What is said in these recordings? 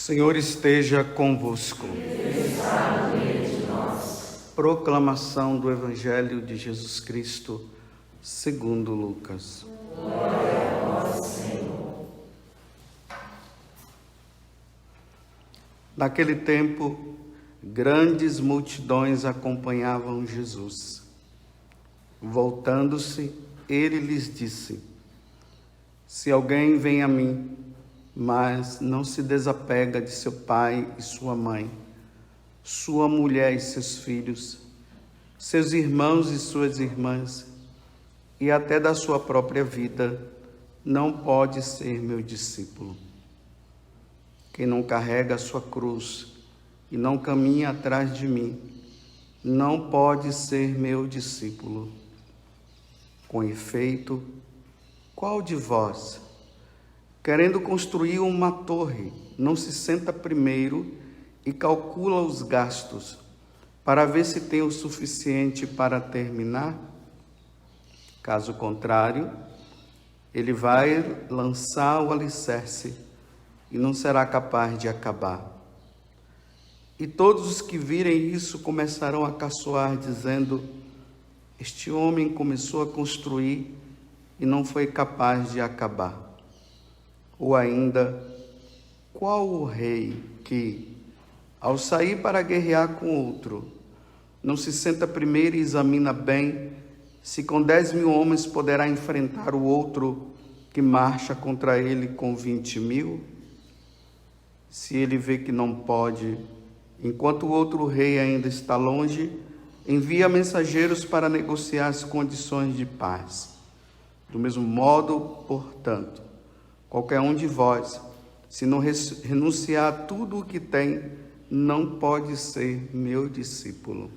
Senhor esteja convosco. Proclamação do Evangelho de Jesus Cristo, segundo Lucas. Glória a vós, Senhor. Naquele tempo, grandes multidões acompanhavam Jesus. Voltando-se, ele lhes disse: Se alguém vem a mim, mas não se desapega de seu pai e sua mãe, sua mulher e seus filhos, seus irmãos e suas irmãs, e até da sua própria vida, não pode ser meu discípulo. Quem não carrega a sua cruz e não caminha atrás de mim, não pode ser meu discípulo. Com efeito, qual de vós, querendo construir uma torre, não se senta primeiro e calcula os gastos, para ver se tem o suficiente para terminar? Caso contrário, ele vai lançar o alicerce e não será capaz de acabar. E todos os que virem isso começarão a caçoar, dizendo: Este homem começou a construir e não foi capaz de acabar. Ou ainda, qual o rei que, ao sair para guerrear com outro, não se senta primeiro e examina bem se com 10.000 homens poderá enfrentar o outro que marcha contra ele com 20.000? Se ele vê que não pode, enquanto o outro rei ainda está longe, envia mensageiros para negociar as condições de paz. Do mesmo modo, portanto, qualquer um de vós, se não renunciar a tudo o que tem, não pode ser meu discípulo.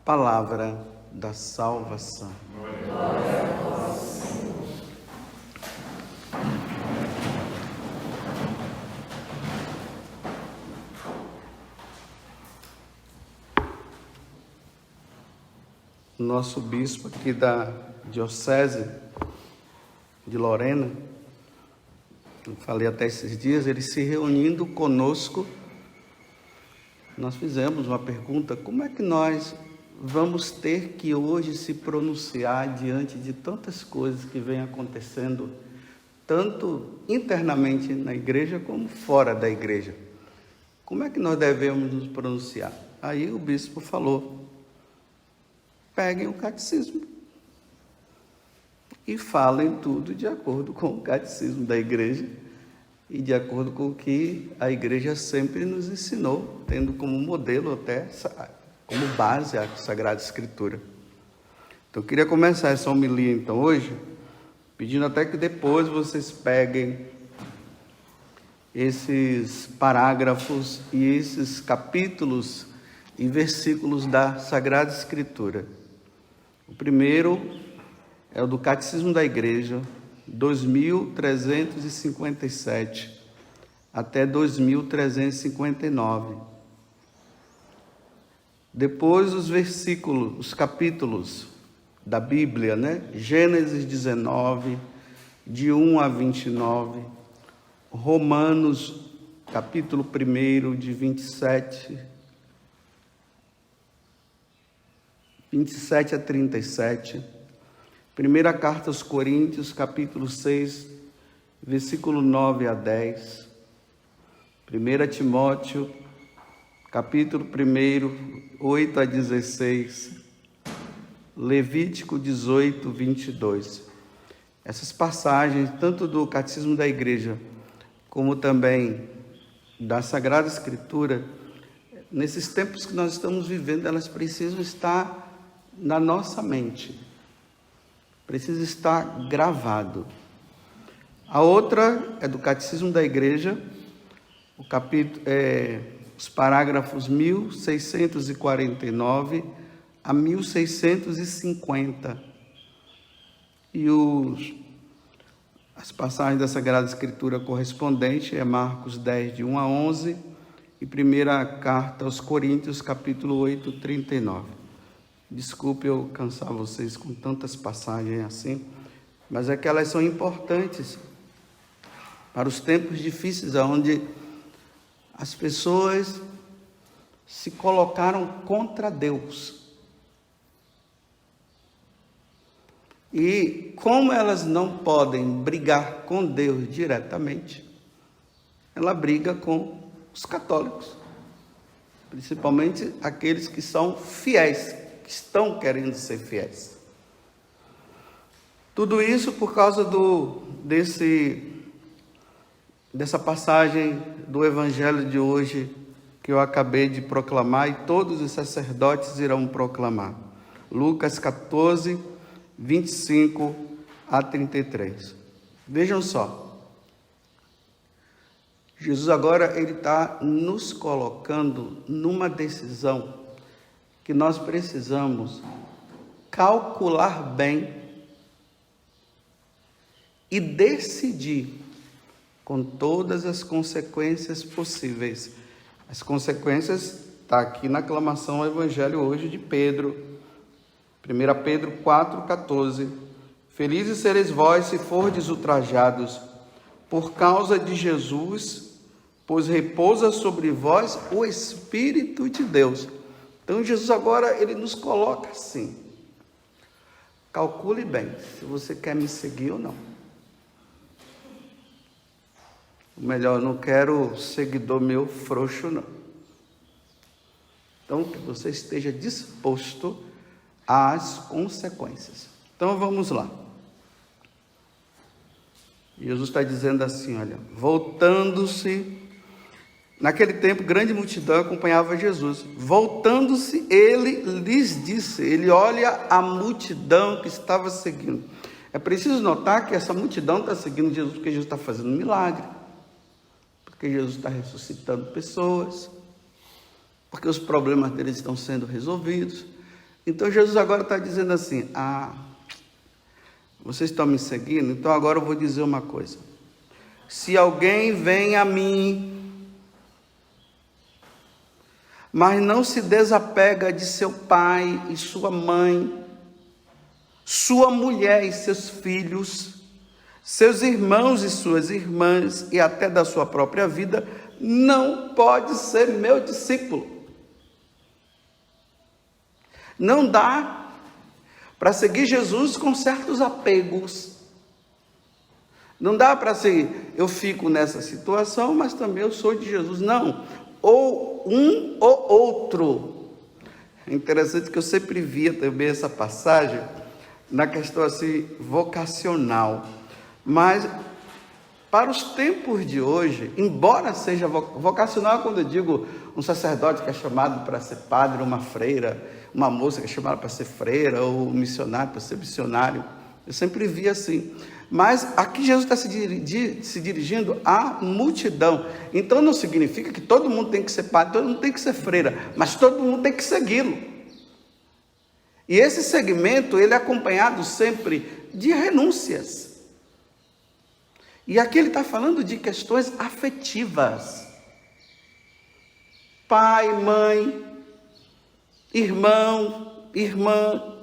Palavra da salvação. Glória a vós, Senhor. O nosso bispo aqui da Diocese de Lorena, eu falei até esses dias, ele se reunindo conosco, nós fizemos uma pergunta: como é que nós vamos ter que hoje se pronunciar diante de tantas coisas que vêm acontecendo, tanto internamente na igreja como fora da igreja? Como é que nós devemos nos pronunciar? Aí o bispo falou: peguem o catecismo e falem tudo de acordo com o catecismo da igreja e de acordo com o que a igreja sempre nos ensinou, tendo como modelo até como base a Sagrada Escritura. Então eu queria começar essa homilia então hoje, pedindo até que depois vocês peguem esses parágrafos e esses capítulos e versículos da Sagrada Escritura. O primeiro é o do Catecismo da Igreja, 2357 até 2359. Depois os versículos, os capítulos da Bíblia, Gênesis 19, de 1 a 29, Romanos, capítulo 1, de 27 a 37, Primeira Carta aos Coríntios, capítulo 6, versículo 9 a 10, 1 Timóteo, capítulo 1, 8 a 16, Levítico 18, 22. Essas passagens, tanto do Catecismo da Igreja, como também da Sagrada Escritura, nesses tempos que nós estamos vivendo, elas precisam estar na nossa mente. Precisa estar gravado. A outra é do Catecismo da Igreja, o capítulo, os parágrafos 1649 a 1650. E as passagens da Sagrada Escritura correspondente é Marcos 10, de 1 a 11, e Primeira Carta aos Coríntios, capítulo 8, 39. Desculpe eu cansar vocês com tantas passagens assim, mas é que elas são importantes para os tempos difíceis, onde as pessoas se colocaram contra Deus. E como elas não podem brigar com Deus diretamente, ela briga com os católicos, principalmente aqueles que são fiéis, que estão querendo ser fiéis. Tudo isso por causa dessa passagem do Evangelho de hoje que eu acabei de proclamar e todos os sacerdotes irão proclamar. Lucas 14, 25 a 33. Vejam só. Jesus agora ele está nos colocando numa decisão que nós precisamos calcular bem e decidir com todas as consequências possíveis. As consequências está aqui na aclamação ao Evangelho hoje de Pedro. 1 Pedro 4,14. Felizes sereis vós se fordes ultrajados por causa de Jesus, pois repousa sobre vós o Espírito de Deus. Então Jesus agora ele nos coloca assim. Calcule bem se você quer me seguir ou não. Ou melhor, não quero seguidor meu frouxo não. Então que você esteja disposto às consequências. Então vamos lá. Jesus está dizendo assim, olha, voltando-se, naquele tempo grande multidão acompanhava Jesus. Voltando-se, ele lhes disse, ele olha a multidão que estava seguindo. É preciso notar que essa multidão está seguindo Jesus porque Jesus está fazendo um milagre, porque Jesus está ressuscitando pessoas, porque os problemas deles estão sendo resolvidos. Então Jesus agora está dizendo assim, vocês estão me seguindo? Então agora eu vou dizer uma coisa. Se alguém vem a mim, mas não se desapega de seu pai e sua mãe, sua mulher e seus filhos, seus irmãos e suas irmãs, e até da sua própria vida, não pode ser meu discípulo. Não dá para seguir Jesus com certos apegos. Não dá para ser, eu fico nessa situação, mas também eu sou de Jesus. Não, ou um ou outro. É interessante que eu sempre via também essa passagem na questão assim, vocacional. Mas para os tempos de hoje, embora seja vocacional, quando eu digo um sacerdote que é chamado para ser padre, uma freira, uma moça que é chamada para ser freira, ou um missionário para ser missionário, eu sempre vi assim. Mas aqui Jesus está se dirigindo à multidão. Então não significa que todo mundo tem que ser padre, todo mundo tem que ser freira, mas todo mundo tem que segui-lo. E esse segmento, ele é acompanhado sempre de renúncias. E aqui ele está falando de questões afetivas. Pai, mãe, irmão, irmã.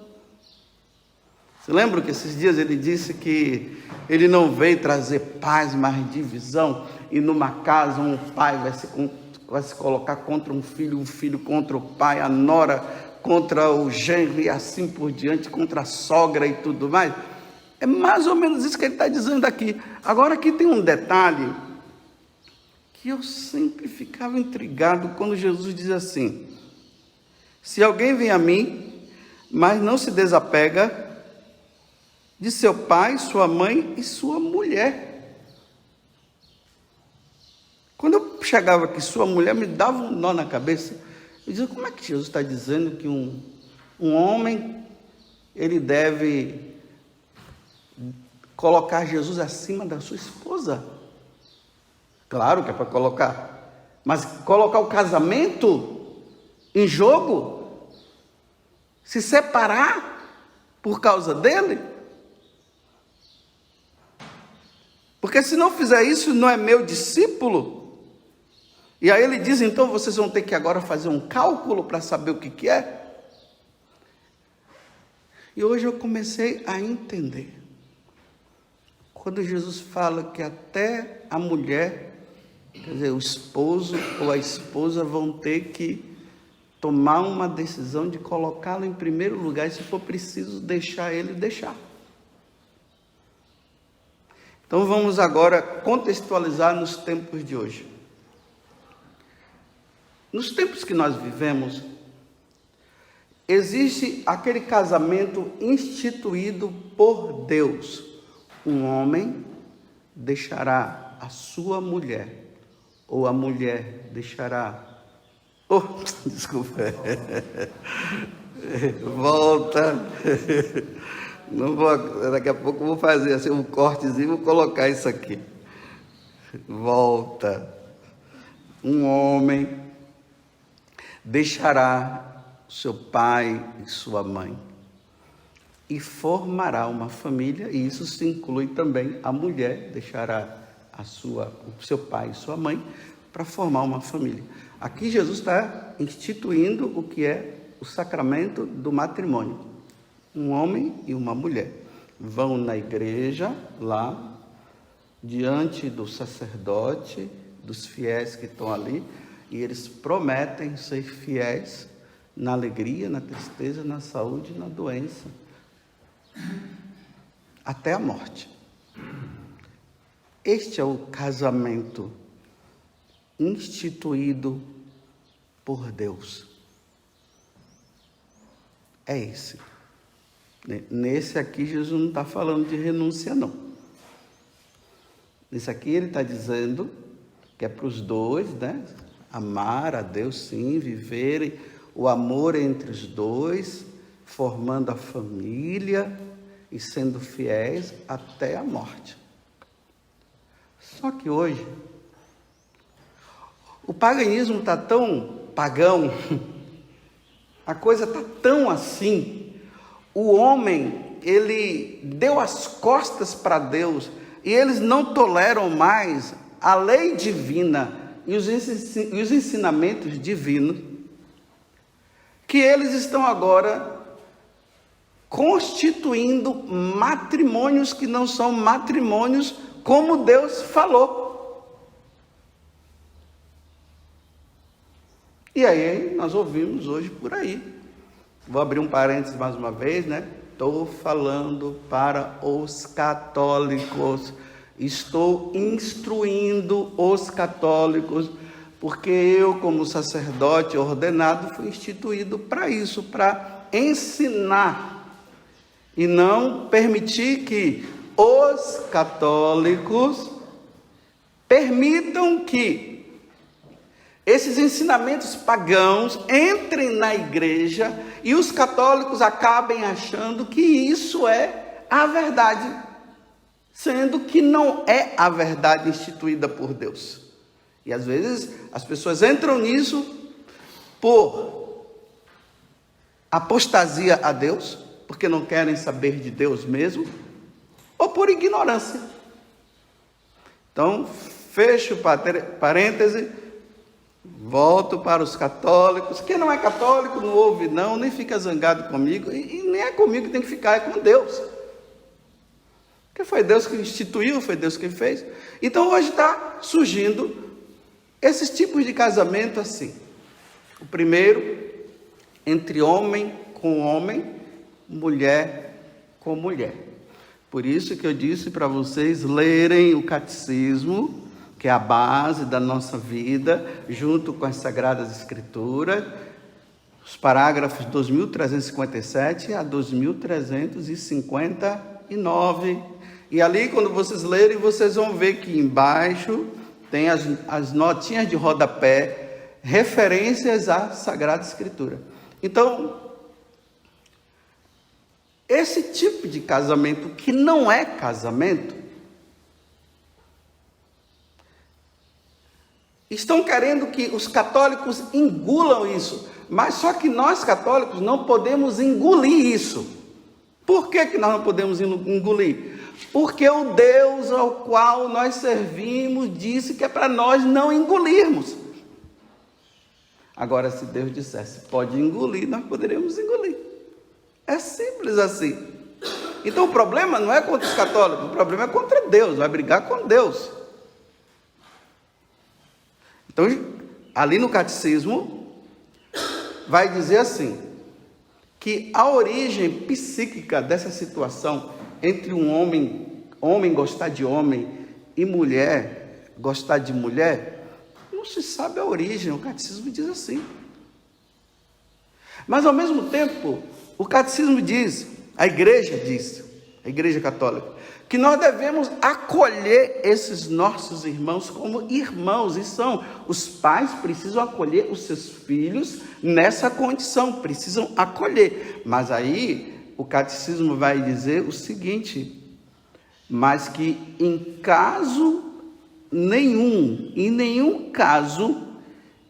Você lembra que esses dias ele disse que ele não veio trazer paz, mas divisão? E numa casa um pai vai se colocar contra um filho contra o pai, a nora contra o genro e assim por diante, contra a sogra e tudo mais. É mais ou menos isso que ele está dizendo aqui. Agora aqui tem um detalhe que eu sempre ficava intrigado quando Jesus diz assim: se alguém vem a mim, mas não se desapega de seu pai, sua mãe e sua mulher. Quando eu chegava aqui, sua mulher me dava um nó na cabeça. Eu dizia, como é que Jesus está dizendo que um homem, ele deve colocar Jesus acima da sua esposa? Claro que é para colocar, mas colocar o casamento em jogo? Se separar por causa dele? Porque se não fizer isso, não é meu discípulo. E aí ele diz, então vocês vão ter que agora fazer um cálculo para saber o que é. E hoje eu comecei a entender quando Jesus fala que até a mulher, quer dizer, o esposo ou a esposa vão ter que tomar uma decisão de colocá-lo em primeiro lugar, e se for preciso deixar ele, deixar. Então vamos agora contextualizar nos tempos de hoje. Nos tempos que nós vivemos, existe aquele casamento instituído por Deus. Um homem deixará a sua mulher, ou a mulher deixará... Oh, desculpa. Volta. Não vou, daqui a pouco eu vou fazer assim um cortezinho, vou colocar isso aqui. Volta. Um homem deixará seu pai e sua mãe e formará uma família, e isso se inclui também a mulher deixará o seu pai e sua mãe para formar uma família. Aqui Jesus está instituindo o que é o sacramento do matrimônio. Um homem e uma mulher vão na igreja, lá, diante do sacerdote, dos fiéis que estão ali, e eles prometem ser fiéis na alegria, na tristeza, na saúde e na doença, até a morte. Este é o casamento instituído por Deus. É esse. Nesse aqui, Jesus não está falando de renúncia, não. Nesse aqui, ele está dizendo que é para os dois, né? Amar a Deus, sim, viverem o amor entre os dois, formando a família e sendo fiéis até a morte. Só que hoje, o paganismo está tão pagão, a coisa está tão assim, o homem, ele deu as costas para Deus, e eles não toleram mais a lei divina e os ensinamentos divinos, que eles estão agora constituindo matrimônios que não são matrimônios como Deus falou. E aí nós ouvimos hoje por aí. Vou abrir um parênteses mais uma vez, né? Estou falando para os católicos. Estou instruindo os católicos, porque eu, como sacerdote ordenado, fui instituído para isso, para ensinar e não permitir que os católicos permitam que esses ensinamentos pagãos entrem na igreja e os católicos acabem achando que isso é a verdade, sendo que não é a verdade instituída por Deus. E às vezes as pessoas entram nisso por apostasia a Deus, porque não querem saber de Deus mesmo, ou por ignorância. Então, fecho parêntese, volto para os católicos. Quem não é católico não ouve não, nem fica zangado comigo, e nem é comigo que tem que ficar, é com Deus. Porque foi Deus que instituiu, foi Deus que fez. Então hoje está surgindo esses tipos de casamento assim. O primeiro, entre homem com homem, mulher com mulher. Por isso que eu disse para vocês lerem o catecismo, que é a base da nossa vida, junto com as Sagradas Escrituras, os parágrafos 2357 a 2359. E ali, quando vocês lerem, vocês vão ver que embaixo tem as notinhas de rodapé, referências à Sagrada Escritura. Então, esse tipo de casamento que não é casamento, estão querendo que os católicos engulam isso, mas só que nós católicos não podemos engolir isso. Por que nós não podemos engolir? Porque o Deus ao qual nós servimos disse que é para nós não engolirmos. Agora, se Deus dissesse pode engolir, nós poderíamos engolir. É simples assim. Então o problema não é contra os católicos, o problema é contra Deus, vai brigar com Deus. Então, ali no catecismo, vai dizer assim, que a origem psíquica dessa situação entre um homem gostar de homem e mulher gostar de mulher, não se sabe a origem, o catecismo diz assim. Mas ao mesmo tempo, o catecismo diz, a igreja católica, que nós devemos acolher esses nossos irmãos como irmãos, e são, os pais precisam acolher os seus filhos nessa condição, precisam acolher. Mas aí o catecismo vai dizer o seguinte, mas que em nenhum caso,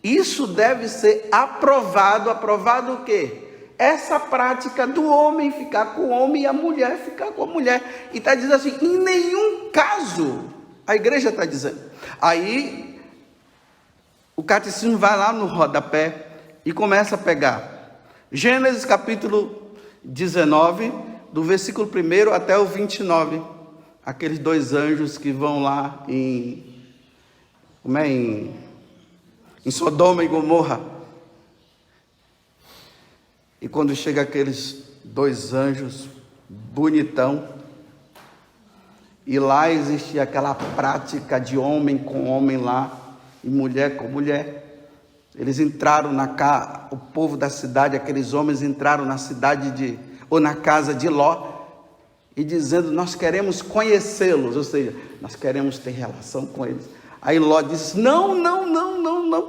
isso deve ser aprovado o quê? Essa prática do homem ficar com o homem e a mulher ficar com a mulher. E está dizendo assim, em nenhum caso, a igreja está dizendo. Aí, o catecismo vai lá no rodapé e começa a pegar. Gênesis capítulo 19, do versículo 1 até o 29. Aqueles dois anjos que vão lá em Sodoma e Gomorra. E quando chega aqueles dois anjos, bonitão, e lá existia aquela prática de homem com homem lá, e mulher com mulher. Eles entraram o povo da cidade, aqueles homens entraram na cidade ou na casa de Ló, e dizendo, nós queremos conhecê-los, ou seja, nós queremos ter relação com eles. Aí Ló disse, não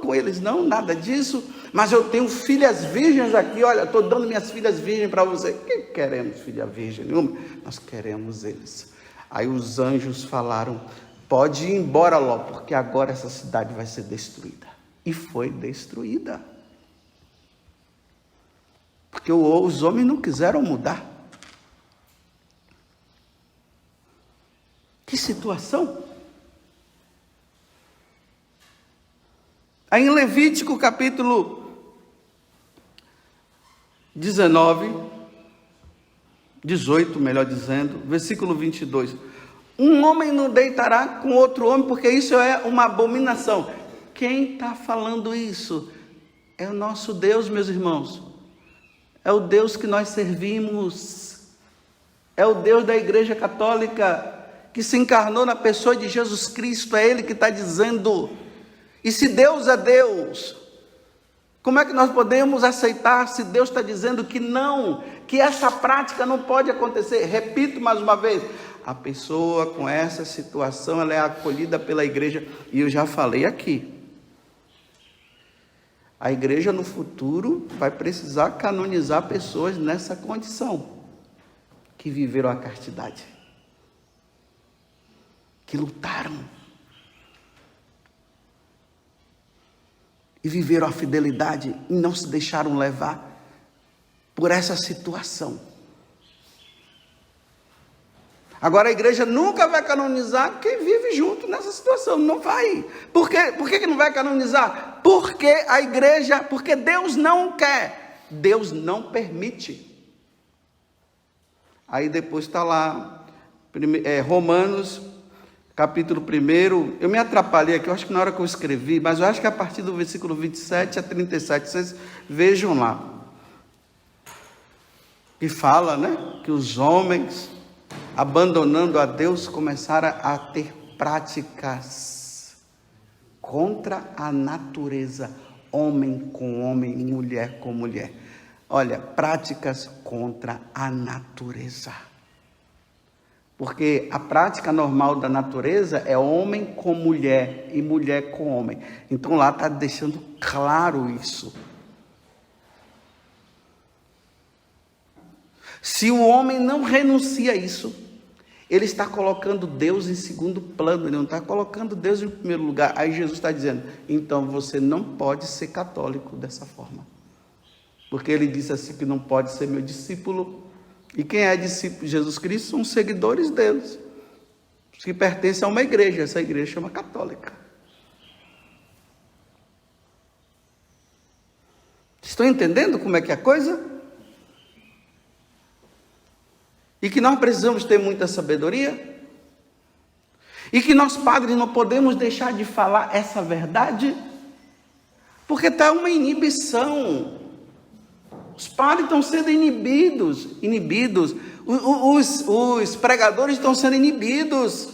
com eles, não, nada disso, mas eu tenho filhas virgens aqui, olha, estou dando minhas filhas virgens para você. Que queremos filha virgem nenhuma? Nós queremos eles. Aí os anjos falaram, pode ir embora, Ló, porque agora essa cidade vai ser destruída. E foi destruída. Porque os homens não quiseram mudar. Que situação! Aí em Levítico capítulo 18, melhor dizendo, versículo 22. Um homem não deitará com outro homem, porque isso é uma abominação. Quem está falando isso? É o nosso Deus, meus irmãos. É o Deus que nós servimos. É o Deus da Igreja Católica, que se encarnou na pessoa de Jesus Cristo. É Ele que está dizendo. E se Deus é Deus, como é que nós podemos aceitar se Deus está dizendo que não, que essa prática não pode acontecer? Repito mais uma vez, a pessoa com essa situação, ela é acolhida pela igreja, e eu já falei aqui, a igreja no futuro vai precisar canonizar pessoas nessa condição, que viveram a castidade, que lutaram, e viveram a fidelidade e não se deixaram levar por essa situação. Agora a igreja nunca vai canonizar quem vive junto nessa situação, não vai. Por quê? Por que não vai canonizar? Porque Deus não quer, Deus não permite. Aí depois está lá, Romanos capítulo 1, eu me atrapalhei aqui, eu acho que na hora que eu escrevi, mas eu acho que a partir do versículo 27 a 37, vocês vejam lá, que fala, que os homens, abandonando a Deus, começaram a ter práticas contra a natureza, homem com homem, mulher com mulher. Olha, práticas contra a natureza. Porque a prática normal da natureza é homem com mulher e mulher com homem. Então lá está deixando claro isso. Se o homem não renuncia a isso, ele está colocando Deus em segundo plano, ele não está colocando Deus em primeiro lugar. Aí Jesus está dizendo, então você não pode ser católico dessa forma. Porque ele disse assim que não pode ser meu discípulo. E quem é discípulo de Jesus Cristo são os seguidores deles, os que pertencem a uma igreja, essa igreja chama católica. Estão entendendo como é que é a coisa? E que nós precisamos ter muita sabedoria. E que nós, padres, não podemos deixar de falar essa verdade, porque está uma inibição. Os padres estão sendo inibidos. Os pregadores estão sendo inibidos.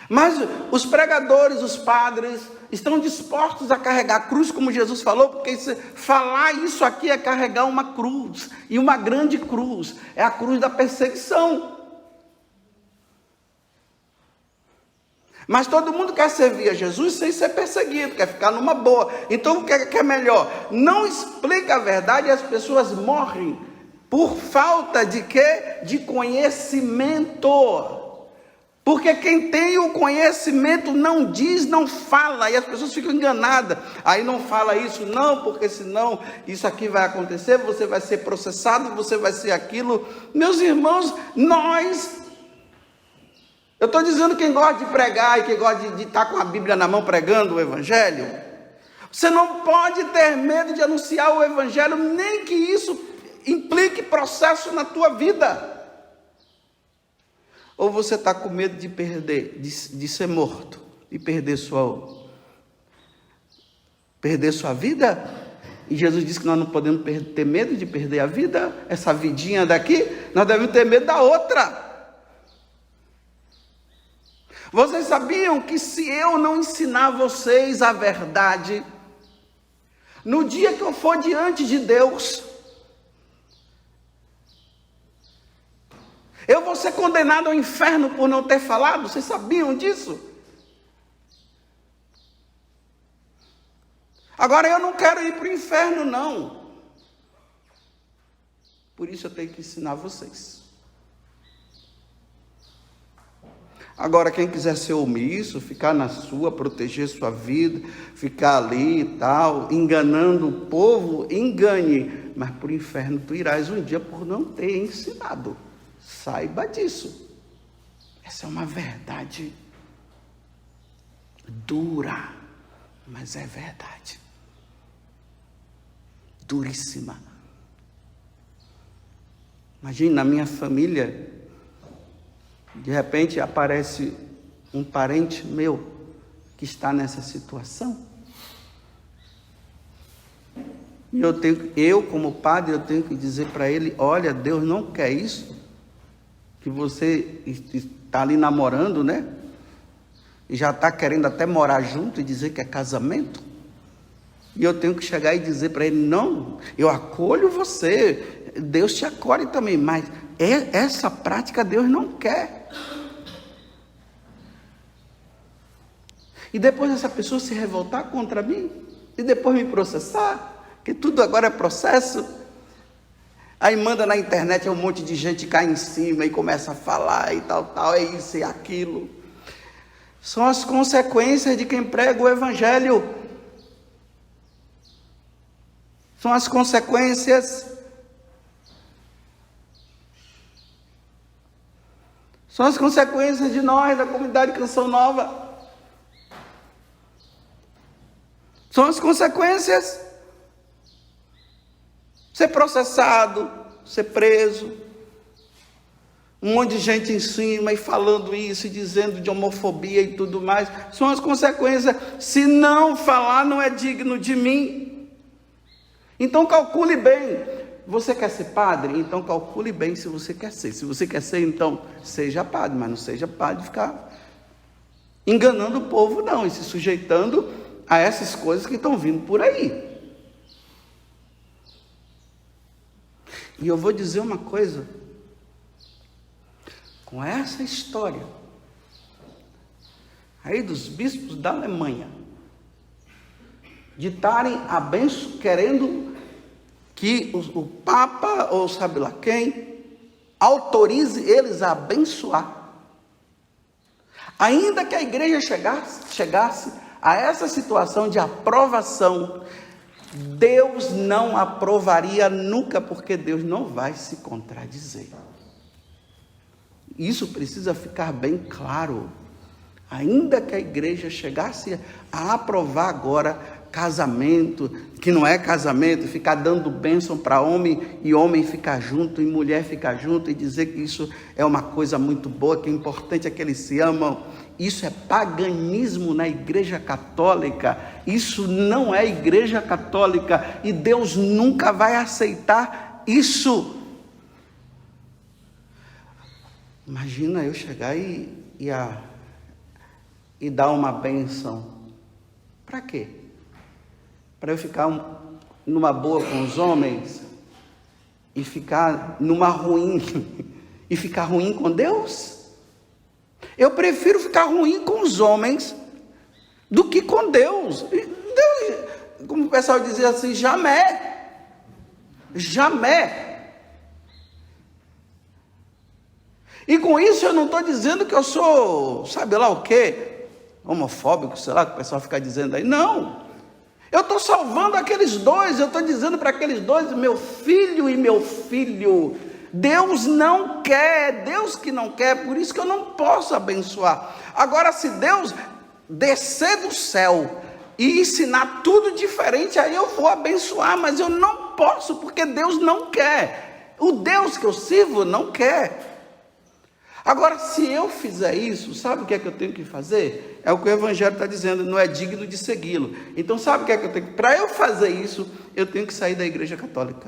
Mas os pregadores, os padres, estão dispostos a carregar a cruz, como Jesus falou, porque falar isso aqui é carregar uma cruz, e uma grande cruz, é a cruz da perseguição. Mas todo mundo quer servir a Jesus sem ser perseguido, quer ficar numa boa. Então o que é melhor? Não explica a verdade e as pessoas morrem por falta de quê? De conhecimento. Porque quem tem o conhecimento não diz, não fala, e as pessoas ficam enganadas. Aí não fala isso não, porque senão isso aqui vai acontecer, você vai ser processado, você vai ser aquilo. Meus irmãos, eu estou dizendo quem gosta de pregar e quem gosta de estar com a Bíblia na mão pregando o Evangelho, você não pode ter medo de anunciar o Evangelho, nem que isso implique processo na tua vida. Ou você está com medo de perder, de ser morto, e perder sua vida? E Jesus disse que nós não podemos ter medo de perder a vida, essa vidinha daqui, nós devemos ter medo da outra. Vocês sabiam que se eu não ensinar vocês a verdade, no dia que eu for diante de Deus, eu vou ser condenado ao inferno por não ter falado? Vocês sabiam disso? Agora eu não quero ir para o inferno, não. Por isso eu tenho que ensinar vocês. Agora quem quiser ser omisso, ficar na sua, proteger sua vida, ficar ali e tal, enganando o povo, engane. Mas para o inferno tu irás um dia por não ter ensinado. Saiba disso. Essa é uma verdade dura, mas é verdade. Duríssima. Imagine na minha família, de repente aparece um parente meu que está nessa situação. E eu como padre, eu tenho que dizer para ele: olha, Deus não quer isso. Que você está ali namorando, né? E já está querendo até morar junto e dizer que é casamento. E eu tenho que chegar e dizer para ele: não, eu acolho você, Deus te acolhe também, mas essa prática Deus não quer. E depois essa pessoa se revoltar contra mim, e depois me processar, que tudo agora é processo. Aí manda na internet, um monte de gente cai em cima e começa a falar e tal, é isso e aquilo. São as consequências de quem prega o Evangelho. São as consequências. São as consequências de nós, da comunidade Canção Nova. São as consequências. Ser processado, ser preso, um monte de gente em cima e falando isso e dizendo de homofobia e tudo mais, são as consequências. Se não falar, não é digno de mim. Então calcule bem. Você quer ser padre? Então calcule bem se você quer ser. Se você quer ser, então seja padre, mas não seja padre de ficar enganando o povo não, e se sujeitando a essas coisas que estão vindo por aí. E eu vou dizer uma coisa, com essa história aí dos bispos da Alemanha, de estarem querendo que o Papa, ou sabe lá quem, autorize eles a abençoar. Ainda que a igreja chegasse a essa situação de aprovação, Deus não aprovaria nunca, porque Deus não vai se contradizer. Isso precisa ficar bem claro. Ainda que a igreja chegasse a aprovar agora, casamento, que não é casamento, ficar dando bênção para homem e homem ficar junto e mulher ficar junto e dizer que isso é uma coisa muito boa, que o importante é que eles se amam. Isso é paganismo na Igreja Católica. Isso não é Igreja Católica e Deus nunca vai aceitar isso. Imagina eu chegar e dar uma bênção. Para quê? Para eu ficar numa boa com os homens e ficar numa ruim e ficar ruim com Deus? Eu prefiro ficar ruim com os homens do que com Deus. Deus, como o pessoal dizia assim, jamais. E com isso eu não estou dizendo que eu sou, sabe lá o quê, homofóbico, sei lá, que o pessoal fica dizendo aí. Não, eu estou salvando aqueles dois, eu estou dizendo para aqueles dois, meu filho e meu filho, Deus não quer, Deus que não quer, por isso que eu não posso abençoar. Agora, se Deus descer do céu e ensinar tudo diferente, aí eu vou abençoar, mas eu não posso, porque Deus não quer, o Deus que eu sirvo não quer. Agora, se eu fizer isso, sabe o que é que eu tenho que fazer? É o que o Evangelho está dizendo, não é digno de segui-lo. Então, sabe o que é que eu tenho que... Para eu fazer isso, eu tenho que sair da Igreja Católica.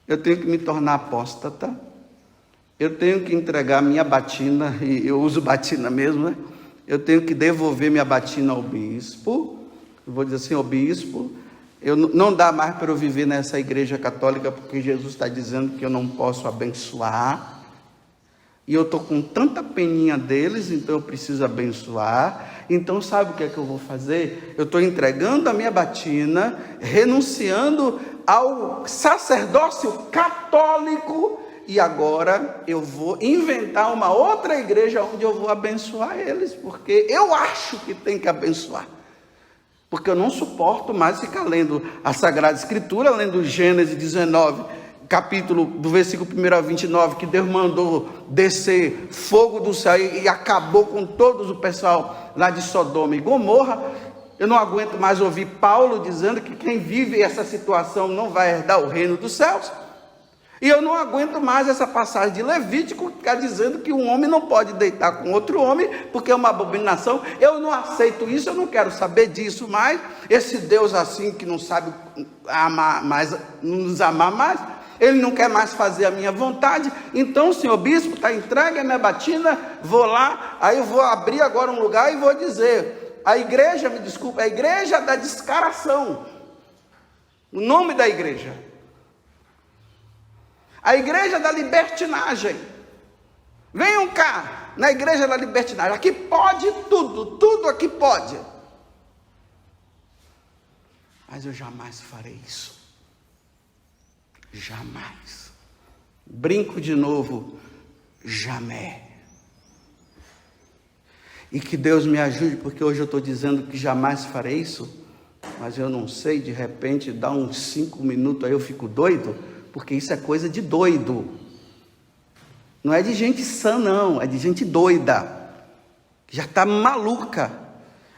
Eu tenho que me tornar apóstata. Eu tenho que entregar minha batina, e eu uso batina mesmo, né? Eu tenho que devolver minha batina ao bispo. Eu vou dizer assim, ao bispo, não dá mais para eu viver nessa Igreja Católica, porque Jesus está dizendo que eu não posso abençoar. E eu estou com tanta peninha deles, então eu preciso abençoar. Então sabe o que é que eu vou fazer? Eu estou entregando a minha batina, renunciando ao sacerdócio católico, e agora eu vou inventar uma outra igreja onde eu vou abençoar eles, porque eu acho que tem que abençoar. Porque eu não suporto mais ficar lendo a Sagrada Escritura, lendo Gênesis 19, capítulo do versículo 1 a 29, que Deus mandou descer fogo do céu e acabou com todos o pessoal lá de Sodoma e Gomorra. Eu não aguento mais ouvir Paulo dizendo que quem vive essa situação não vai herdar o reino dos céus. E eu não aguento mais essa passagem de Levítico que está dizendo que um homem não pode deitar com outro homem, porque é uma abominação. Eu não aceito isso, eu não quero saber disso mais. Esse Deus assim que não sabe amar mais, nos amar mais, ele não quer mais fazer a minha vontade. Então, senhor bispo, está entregue a minha batina, vou lá, aí eu vou abrir agora um lugar e vou dizer, a igreja, me desculpa, a igreja da descaração, o nome da igreja, a igreja da libertinagem. Venham cá, na igreja da libertinagem, aqui pode tudo, tudo aqui pode. Mas eu jamais farei isso. Jamais. Brinco de novo, jamais. E que Deus me ajude, porque hoje eu estou dizendo que jamais farei isso, mas eu não sei, de repente, dá uns 5 minutos, aí eu fico doido, porque isso é coisa de doido. Não é de gente sã, não, é de gente doida, que já está maluca.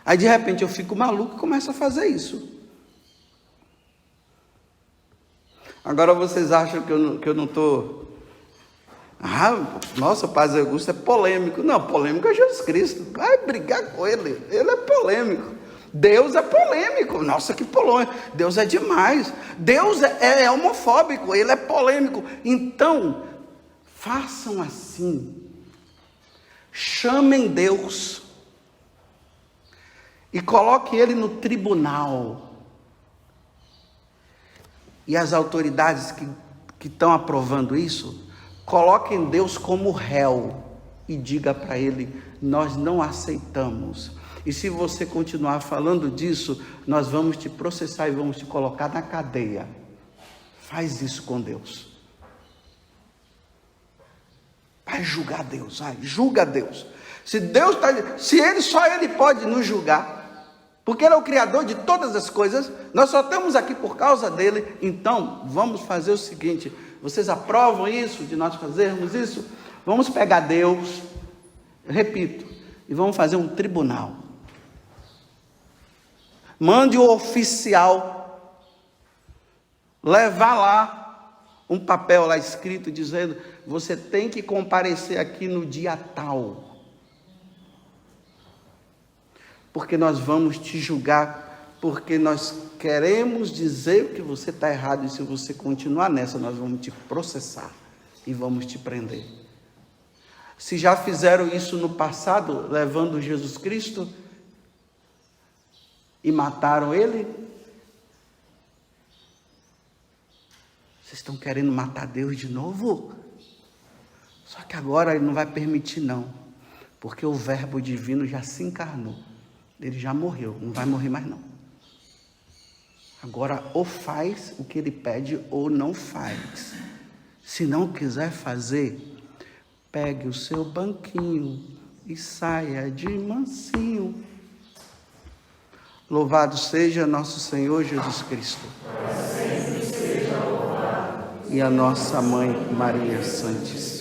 Aí de repente eu fico maluco e começo a fazer isso. Agora vocês acham que eu não estou... nossa, o Padre Augusto é polêmico. Não, polêmico é Jesus Cristo. Vai brigar com ele. Ele é polêmico. Deus é polêmico. Nossa, que polêmico. Deus é demais. Deus é homofóbico. Ele é polêmico. Então, façam assim. Chamem Deus. E coloquem ele no tribunal. E as autoridades que estão aprovando isso, coloquem Deus como réu e diga para ele, nós não aceitamos. E se você continuar falando disso, nós vamos te processar e vamos te colocar na cadeia. Faz isso com Deus. Vai julgar Deus, vai, julga Deus. Se Deus só ele pode nos julgar, porque ele é o criador de todas as coisas, nós só estamos aqui por causa dele. Então, vamos fazer o seguinte, vocês aprovam isso, de nós fazermos isso? Vamos pegar Deus, repito, e vamos fazer um tribunal. Mande o oficial levar lá um papel lá escrito dizendo: você tem que comparecer aqui no dia tal, porque nós vamos te julgar, porque nós queremos dizer que você está errado, e se você continuar nessa, nós vamos te processar e vamos te prender. Se já fizeram isso no passado, levando Jesus Cristo e mataram ele, vocês estão querendo matar Deus de novo? Só que agora ele não vai permitir não, porque o verbo divino já se encarnou, ele já morreu, não vai morrer mais não. Agora ou faz o que ele pede ou não faz. Se não quiser fazer, pegue o seu banquinho e saia de mansinho. Louvado seja nosso Senhor Jesus Cristo. Para sempre seja louvado. E a nossa Mãe Maria Santíssima.